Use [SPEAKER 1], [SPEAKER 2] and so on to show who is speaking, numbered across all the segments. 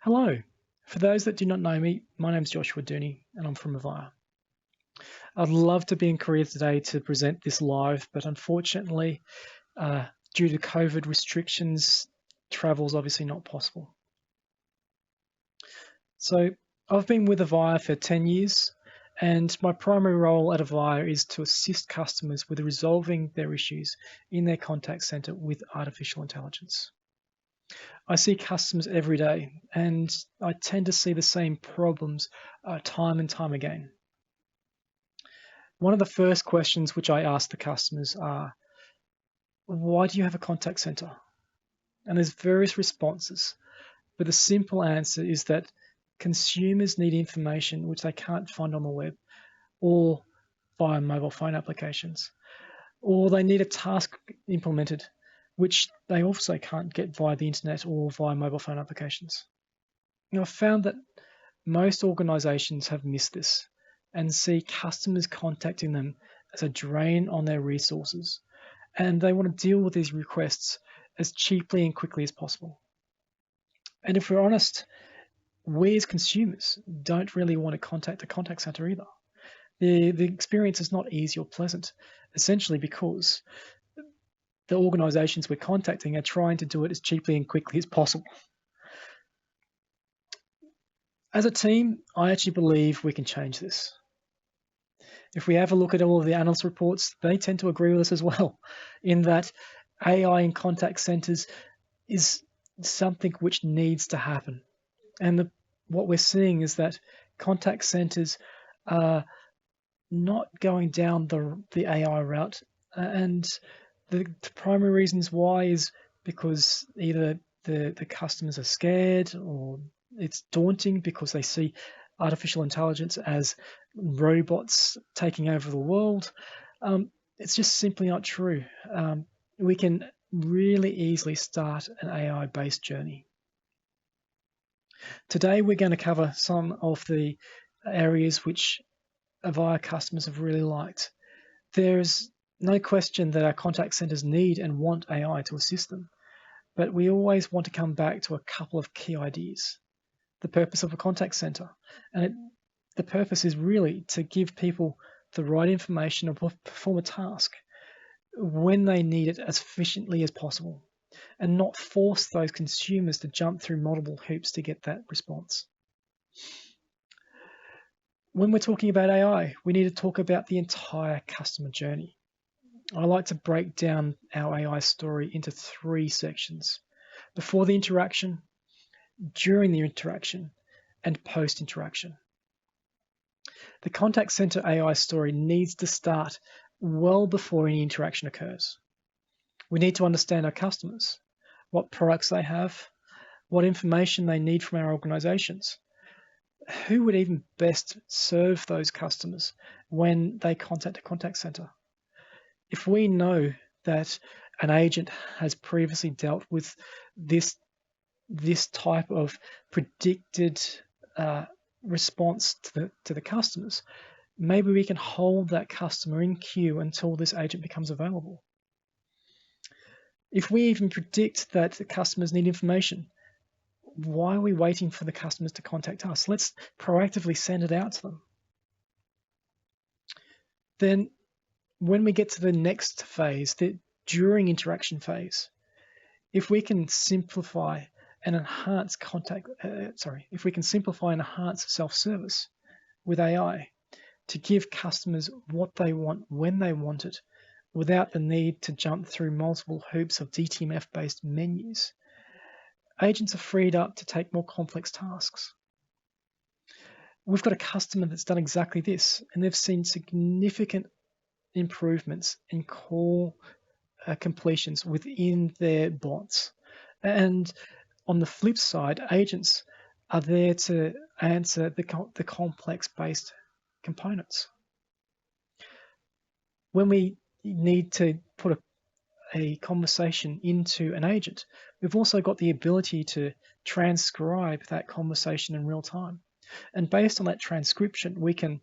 [SPEAKER 1] Hello. For those that do not know me, my name is Joshua Dooney and I'm from Avaya. I'd love to be in Korea today to present this live, but unfortunately, uh, due to COVID restrictions, travel is obviously not possible. So I've been with Avaya for 10 years, and my primary role at Avaya is to assist customers with resolving their issues in their contact center with artificial intelligence. I see customers every day, and I tend to see the same problems time and time again. One of the first questions which I ask the customers are, why do you have a contact center? And there's various responses, but the simple answer is that consumers need information which they can't find on the web or via mobile phone applications, or they need a task implemented which they also can't get via the internet or via mobile phone applications. Now, I've found that most organizations have missed this and see customers contacting them as a drain on their resources, and they want to deal with these requests as cheaply and quickly as possible. And if we're honest, we as consumers don't really want to contact the contact center either. The experience is not easy or pleasant, essentially because the organizations we're contacting are trying to do it as cheaply and quickly as possible. As a team, I actually believe we can change this. If we have a look at all of the analyst reports, they tend to agree with us as well, in that AI in contact centers is something which needs to happen. And what we're seeing is that contact centers are not going down the AI route. And the primary reasons why is because either the customers are scared, or it's daunting because they see artificial intelligence as robots taking over the world. It's just simply not true. We can really easily start an AI-based journey. Today, we're going to cover some of the areas which Avaya customers have really liked. There's no question that our contact centers need and want AI to assist them, but we always want to come back to a couple of key ideas. The purpose of a contact center, and the purpose is really to give people the right information or perform a task when they need it as efficiently as possible, and not force those consumers to jump through multiple hoops to get that response. When we're talking about AI, we need to talk about the entire customer journey. I like to break down our AI story into 3 sections: before the interaction, during the interaction, and post-interaction. The contact center AI story needs to start well before any interaction occurs. We need to understand our customers, what products they have, what information they need from our organizations, who would even best serve those customers when they contact a contact center. If we know that an agent has previously dealt with this type of predicted response to the customers, maybe we can hold that customer in queue until this agent becomes available. If we even predict that the customers need information, why are we waiting for the customers to contact us? Let's proactively send it out to them. Then when we get to the next phase, the during interaction phase, if we can simplify and enhance if we can simplify and enhance self-service with AI to give customers what they want when they want it, without the need to jump through multiple hoops of DTMF-based menus, agents are freed up to take more complex tasks. We've got a customer that's done exactly this, and they've seen significant improvements in call completions within their bots. And on the flip side, agents are there to answer the complex-based components. When we need to put a conversation into an agent, we've also got the ability to transcribe that conversation in real time. And based on that transcription, we can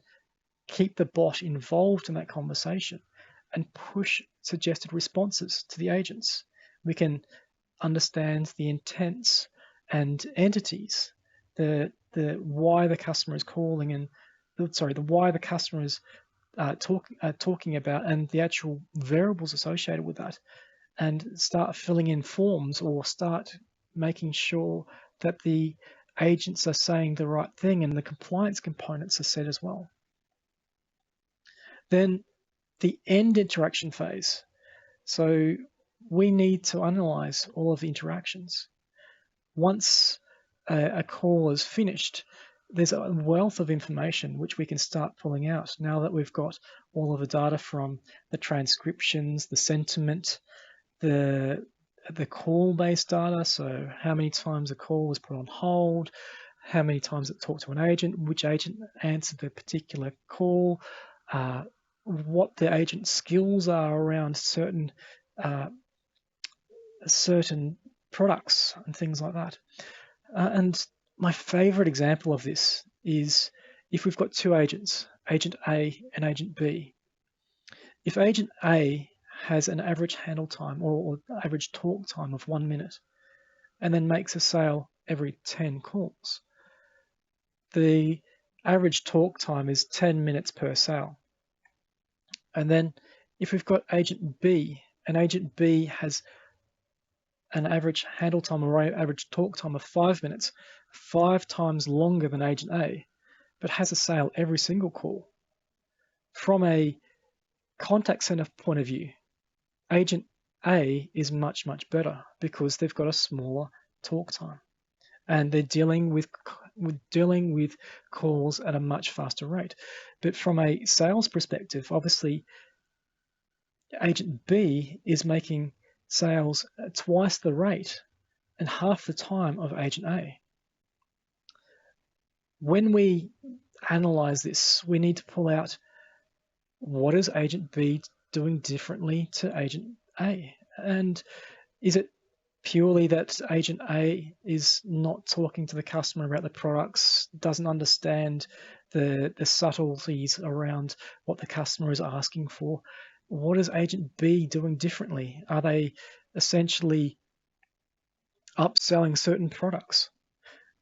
[SPEAKER 1] keep the bot involved in that conversation and push suggested responses to the agents. We can understand the intents and entities the why the customer is calling and the why the customer is talking about and the actual variables associated with that, and start filling in forms or start making sure that the agents are saying the right thing and the compliance components are set as well. Then the end interaction phase. So we need to analyze all of the interactions. Once a call is finished, there's a wealth of information which we can start pulling out now that we've got all of the data from the transcriptions, the sentiment, the call-based data, so how many times a call was put on hold, how many times it talked to an agent, which agent answered the particular call, what the agent's skills are around certain products and things like that. And my favorite example of this is if we've got two agents, Agent A and Agent B. If Agent A has an average handle time or average talk time of 1 minute and then makes a sale every 10 calls, the average talk time is 10 minutes per sale. And then if we've got Agent B and Agent B has an average handle time or average talk time of 5 minutes, 5 times longer than Agent A, but has a sale every single call. From a contact center point of view, Agent A is much, much better because they've got a smaller talk time and they're dealing with calls at a much faster rate. But from a sales perspective, obviously, Agent B is making sales at twice the rate and half the time of Agent A. When we analyze this, we need to pull out what is Agent B doing differently to Agent A? And is it purely that Agent A is not talking to the customer about the products, doesn't understand the subtleties around what the customer is asking for? What is Agent B doing differently? Are they essentially upselling certain products?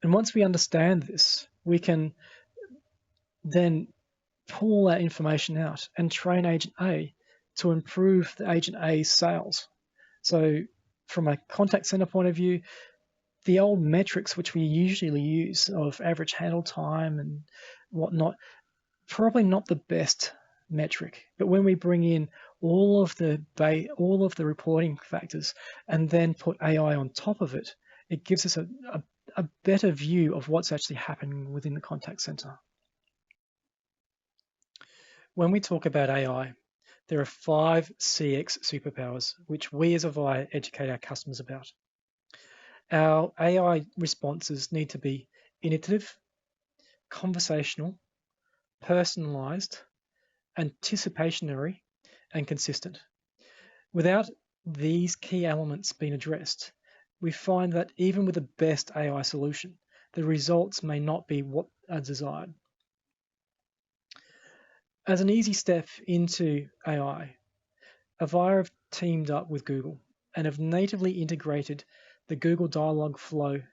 [SPEAKER 1] And once we understand this, we can then pull that information out and train Agent A to improve the Agent A's sales. So from a contact center point of view, the old metrics which we usually use of average handle time and whatnot, probably not the best metric. But when we bring in all of the reporting factors and then put AI on top of it, it gives us a better view of what's actually happening within the contact center. When we talk about AI, there are 5 CX superpowers which we as Avaya educate our customers about. Our AI responses need to be innovative, conversational, personalized, anticipationary, and consistent. Without these key elements being addressed, we find that even with the best AI solution, the results may not be what are desired. As an easy step into AI, Avaya have teamed up with Google and have natively integrated the Google Dialogflow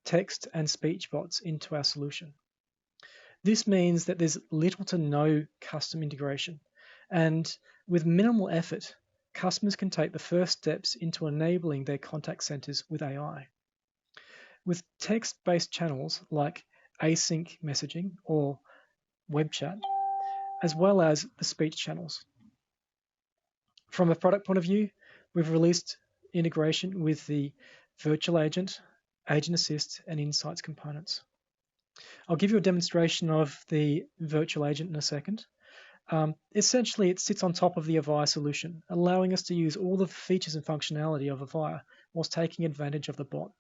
[SPEAKER 1] text and speech bots into our solution. This means that there's little to no custom integration, and with minimal effort, customers can take the first steps into enabling their contact centers with AI. With text-based channels like Aicc messaging or web chat, as well as the speech channels. From a product point of view, we've released integration with the virtual agent, agent assist, and insights components. I'll give you a demonstration of the virtual agent in a second. Essentially, it sits on top of the Avaya solution, allowing us to use all the features and functionality of Avaya whilst taking advantage of the bot.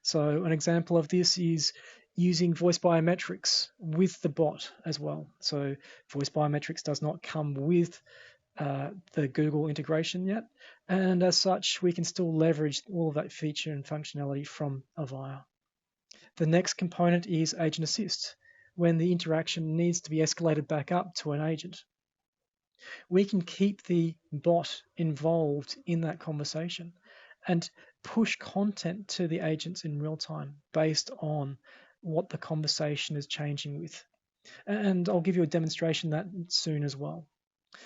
[SPEAKER 1] So an example of this is using voice biometrics with the bot as well. So voice biometrics does not come with the Google integration yet, and as such, we can still leverage all of that feature and functionality from Avaya. The next component is Agent Assist, when the interaction needs to be escalated back up to an agent. We can keep the bot involved in that conversation and push content to the agents in real time based on what the conversation is changing with. And I'll give you a demonstration of that soon as well.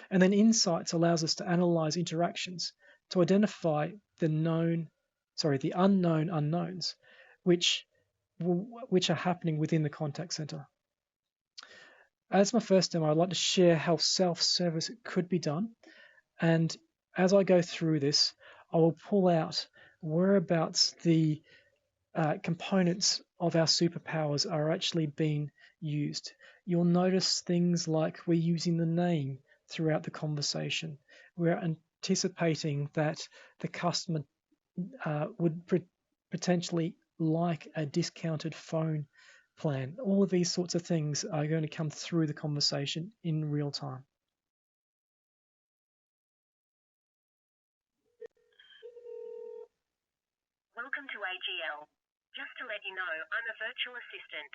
[SPEAKER 1] And then insights allows us to analyze interactions to identify the unknown unknowns, which are happening within the contact center. As my first demo, I'd like to share how self-service could be done. And as I go through this, I will pull out whereabouts the components of our superpowers are actually being used. You'll notice things like we're using the name throughout the conversation. We're anticipating that the customer would potentially like a discounted phone plan. All of these sorts of things are going to come through the conversation in real time.
[SPEAKER 2] Welcome to AGL. Just to let you know, I'm a virtual assistant.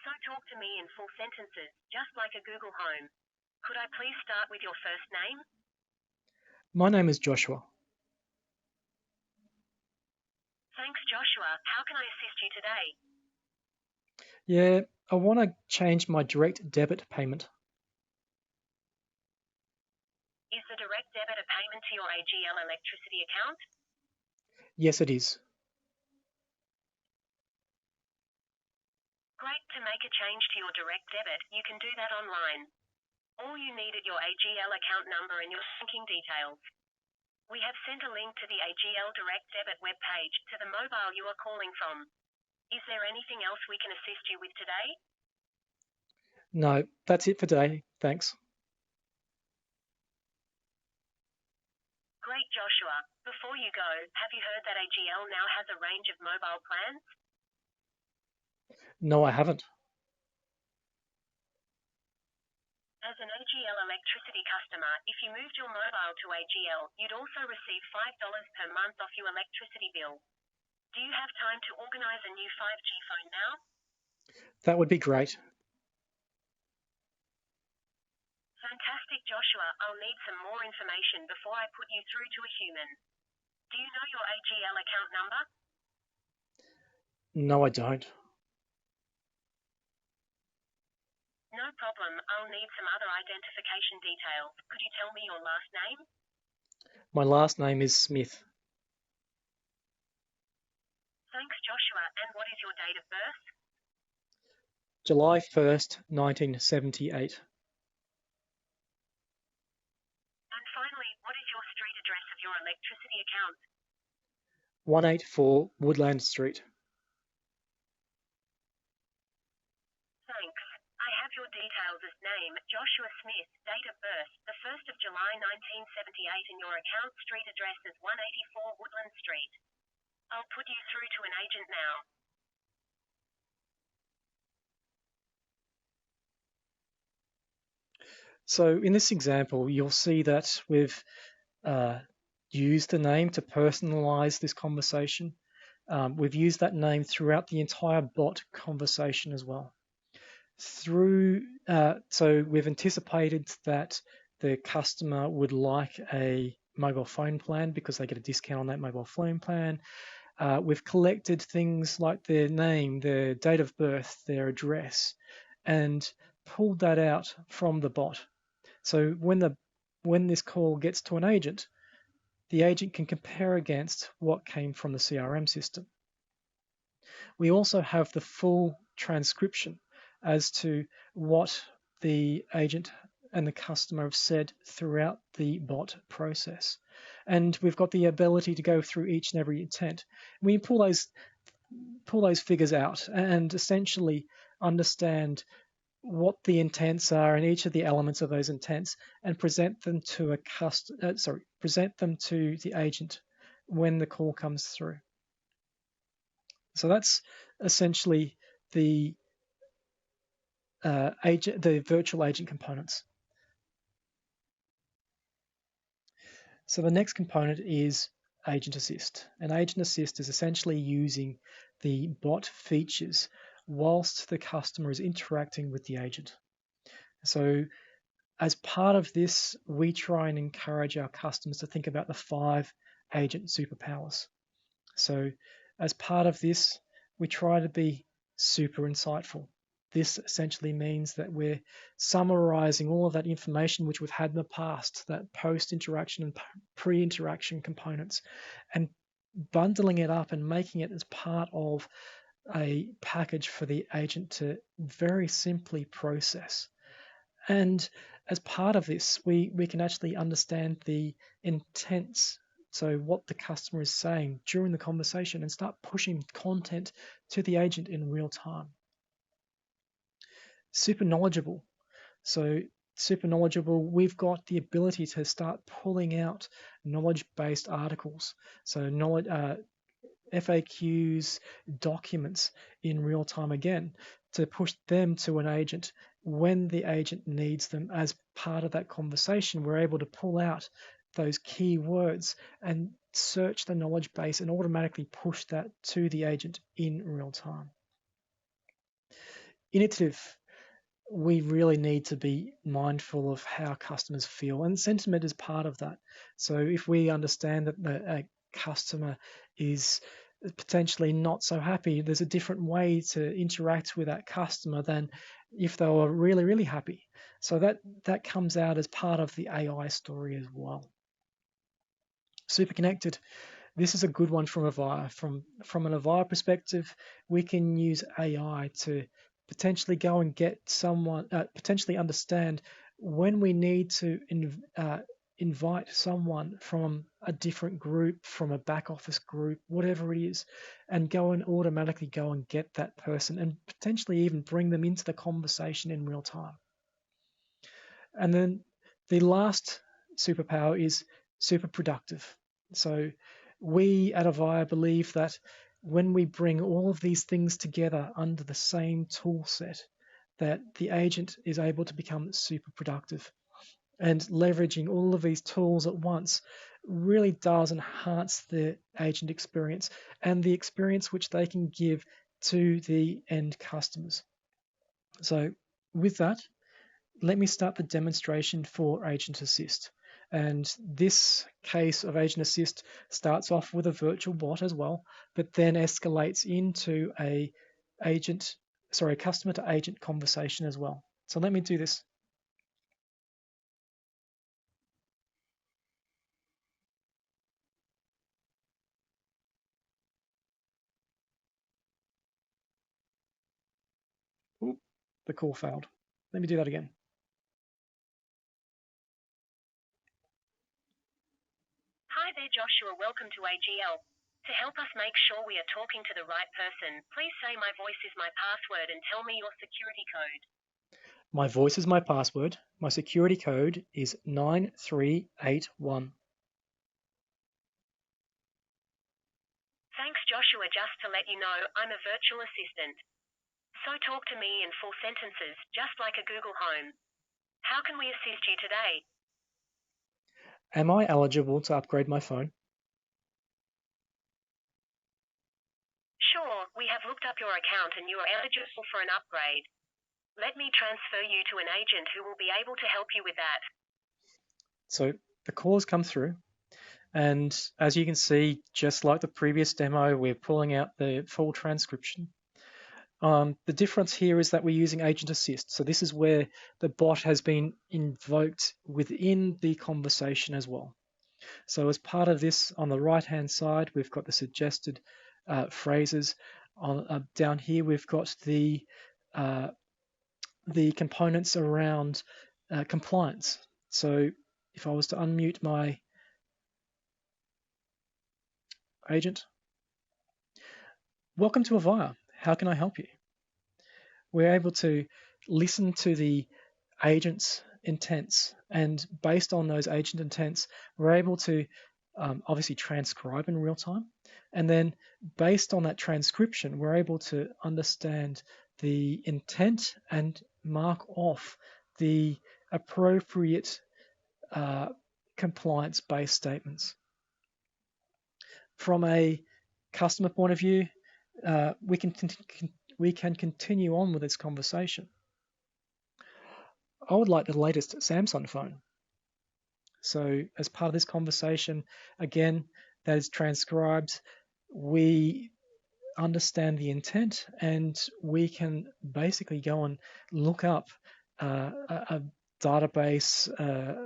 [SPEAKER 2] So talk to me in full sentences, just like a Google Home. Could I please start with your first name?
[SPEAKER 1] My name is Joshua.
[SPEAKER 2] Thanks, Joshua. How can I assist you today?
[SPEAKER 1] Yeah, I want to change my direct debit payment.
[SPEAKER 2] Is the direct debit a payment to your AGL electricity account?
[SPEAKER 1] Yes, it is.
[SPEAKER 2] Great. To make a change to your direct debit, you can do that online. All you need is your AGL account number and your banking details. We have sent a link to the AGL direct debit webpage to the mobile you are calling from. Is there anything else we can assist you with today?
[SPEAKER 1] No, that's it for today. Thanks.
[SPEAKER 2] Great, Joshua. Before you go, have you heard that AGL now has a range of mobile plans?
[SPEAKER 1] No, I haven't.
[SPEAKER 2] As an AGL electricity customer, if you moved your mobile to AGL, you'd also receive $5 per month off your electricity bill. Do you have time to organize a new 5G phone now?
[SPEAKER 1] That would be great.
[SPEAKER 2] Fantastic, Joshua. I'll need some more information before I put you through to a human. Do you know your AGL account number?
[SPEAKER 1] No, I don't.
[SPEAKER 2] No problem. I'll need some other identification details. Could you tell me your last name?
[SPEAKER 1] My last name is Smith.
[SPEAKER 2] Thanks, Joshua. And what is your date of birth?
[SPEAKER 1] July 1st, 1978.
[SPEAKER 2] And finally, what is your street address of your electricity account?
[SPEAKER 1] 184 Woodland Street.
[SPEAKER 2] Thanks. I have your details as name, Joshua Smith, date of birth, the 1st of July 1978, and your account street address is 184 Woodland Street. I'll put you through to an agent now.
[SPEAKER 1] So in this example, you'll see that we've used the name to personalize this conversation. We've used that name throughout the entire bot conversation as well. So we've anticipated that the customer would like a mobile phone plan because they get a discount on that mobile phone plan. We've collected things like their name, their date of birth, their address, and pulled that out from the bot. So when this call gets to an agent, the agent can compare against what came from the CRM system. We also have the full transcription as to what the agent and the customer have said throughout the bot process. And we've got the ability to go through each and every intent. We pull those figures out and essentially understand what the intents are and each of the elements of those intents, and present them to the agent when the call comes through. So that's essentially the virtual agent components. So the next component is Agent Assist. And Agent Assist is essentially using the bot features whilst the customer is interacting with the agent. So as part of this, we try and encourage our customers to think about the 5 agent superpowers. So as part of this, we try to be super insightful. This essentially means that we're summarizing all of that information which we've had in the past, that post-interaction and pre-interaction components, and bundling it up and making it as part of a package for the agent to very simply process. And as part of this, we can actually understand the intents, so what the customer is saying during the conversation, and start pushing content to the agent in real time. Super knowledgeable. So super knowledgeable, we've got the ability to start pulling out knowledge-based articles. So knowledge, FAQs, documents in real time again, to push them to an agent when the agent needs them. As part of that conversation, we're able to pull out those keywords and search the knowledge base and automatically push that to the agent in real time. Innovative. We really need to be mindful of how customers feel, and sentiment is part of that. So if we understand that a customer is potentially not so happy, there's a different way to interact with that customer than if they were really, really happy. So that comes out as part of the AI story as well. Super connected. This is a good one from Avaya. From an Avaya perspective, we can use AI to potentially go and get someone, potentially understand when we need to invite someone from a different group, from a back office group, whatever it is, and go and automatically go and get that person and potentially even bring them into the conversation in real time. And then the last superpower is super productive. So we at Avaya believe that when we bring all of these things together under the same tool set, that the agent is able to become super productive. And leveraging all of these tools at once really does enhance the agent experience and the experience which they can give to the end customers. So with that, let me start the demonstration for Agent Assist. And this case of Agent Assist starts off with a virtual bot as well, but then escalates into a customer to agent conversation as well. So let me do this. Oop, the call failed. Let me do that again.
[SPEAKER 2] Hi there, Joshua. Welcome to AGL. To help us make sure we are talking to the right person, please say my voice is my password and tell me your security code.
[SPEAKER 1] My voice is my password. My security code is 9381.
[SPEAKER 2] Thanks, Joshua. Just to let you know, I'm a virtual assistant. So talk to me in full sentences, just like a Google Home. How can we assist you today?
[SPEAKER 1] Am I eligible to upgrade my phone?
[SPEAKER 2] Sure, we have looked up your account and you are eligible for an upgrade. Let me transfer you to an agent who will be able to help you with that.
[SPEAKER 1] So the call has come through, and as you can see, just like the previous demo, we're pulling out the full transcription. The difference here is that we're using Agent Assist. So this is where the bot has been invoked within the conversation as well. So as part of this, on the right-hand side, we've got the suggested phrases. Down here, we've got the components around compliance. So if I was to unmute my agent, welcome to Avaya. How can I help you? We're able to listen to the agent's intents, and based on those agent intents, we're able to obviously transcribe in real time. And then based on that transcription, we're able to understand the intent and mark off the appropriate compliance-based statements. From a customer point of view, we can continue on with this conversation. I would like the latest Samsung phone. So as part of this conversation, again, that is transcribed. We understand the intent, and we can basically go and look up a database,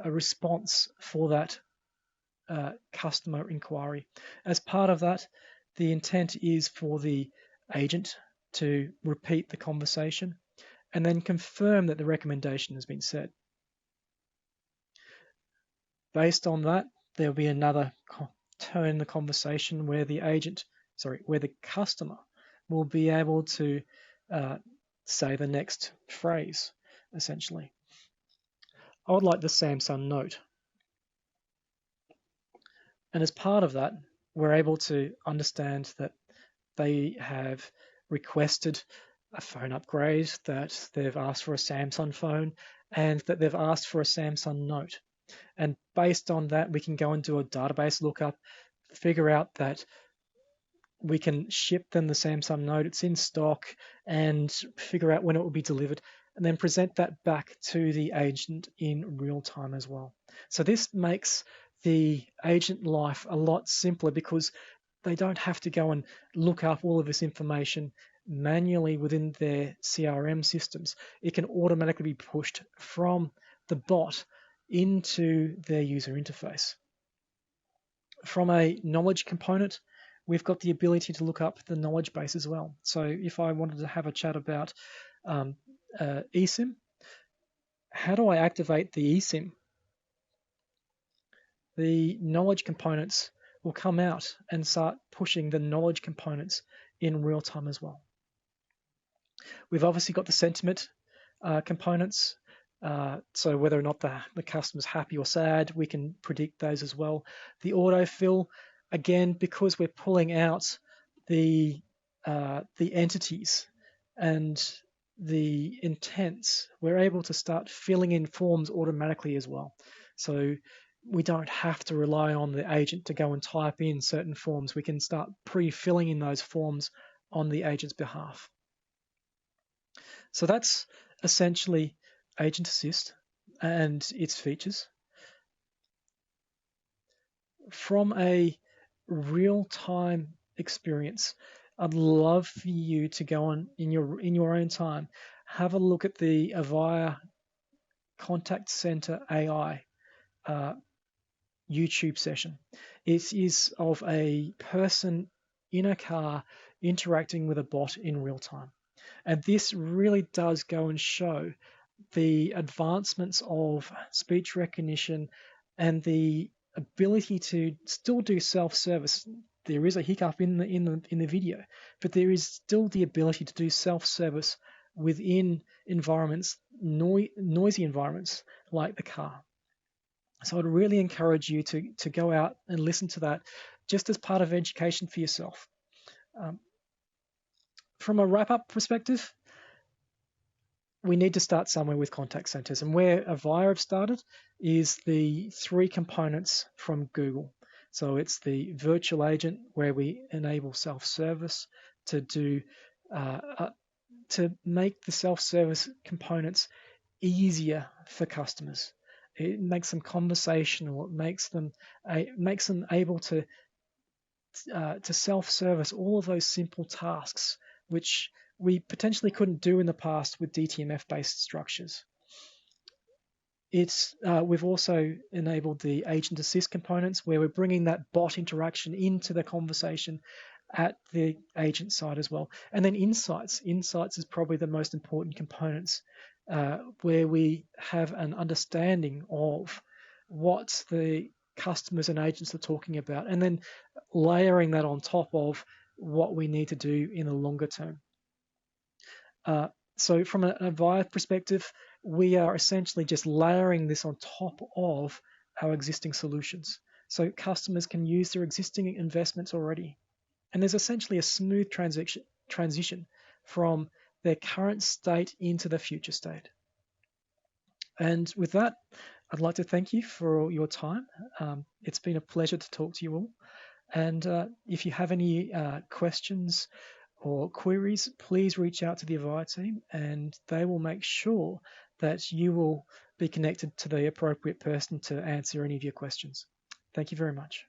[SPEAKER 1] a response for that customer inquiry. As part of that, the intent is for the agent to repeat the conversation and then confirm that the recommendation has been set. Based on that, there'll be another turn in the conversation where the customer will be able to say the next phrase, essentially. I would like the Samsung Note. And as part of that, we're able to understand that they have requested a phone upgrade, that they've asked for a Samsung phone, and that they've asked for a Samsung Note. And based on that, we can go and do a database lookup, figure out that we can ship them the Samsung Note, it's in stock, and figure out when it will be delivered, and then present that back to the agent in real time as well. So this makes the agent life a lot simpler because they don't have to go and look up all of this information manually within their CRM systems. It can automatically be pushed from the bot into their user interface. From a knowledge component, we've got the ability to look up the knowledge base as well. So if I wanted to have a chat about eSIM, how do I activate the eSIM? The knowledge components will come out and start pushing the knowledge components in real time as well. We've obviously got the sentiment components. So whether or not the customer's happy or sad, we can predict those as well. The autofill, again, because we're pulling out the entities and the intents, we're able to start filling in forms automatically as well. So we don't have to rely on the agent to go and type in certain forms. We can start pre-filling in those forms on the agent's behalf. So that's essentially Agent Assist and its features. From a real-time experience, I'd love for you to go on in your own time, have a look at the Avaya Contact Center AI YouTube session. It is of a person in a car interacting with a bot in real time. And this really does go and show the advancements of speech recognition and the ability to still do self-service. There is a hiccup in the video, but there is still the ability to do self-service within environments, noisy environments like the car. So I'd really encourage you to go out and listen to that just as part of education for yourself. From a wrap-up perspective, we need to start somewhere with contact centers. And where Avaya have started is the 3 components from Google. So it's the virtual agent where we enable self-service to do to make the self-service components easier for customers. It makes them conversational. It makes them able to self-service all of those simple tasks which we potentially couldn't do in the past with DTMF-based structures. We've also enabled the Agent Assist components where we're bringing that bot interaction into the conversation at the agent side as well. And then Insights. Insights is probably the most important components where we have an understanding of what the customers and agents are talking about, and then layering that on top of what we need to do in the longer term. So from an Avaya perspective, we are essentially just layering this on top of our existing solutions. So customers can use their existing investments already. And there's essentially a smooth transition from their current state into the future state. And with that, I'd like to thank you for your time. It's been a pleasure to talk to you all. And if you have any questions or queries, please reach out to the Avaya team and they will make sure that you will be connected to the appropriate person to answer any of your questions. Thank you very much.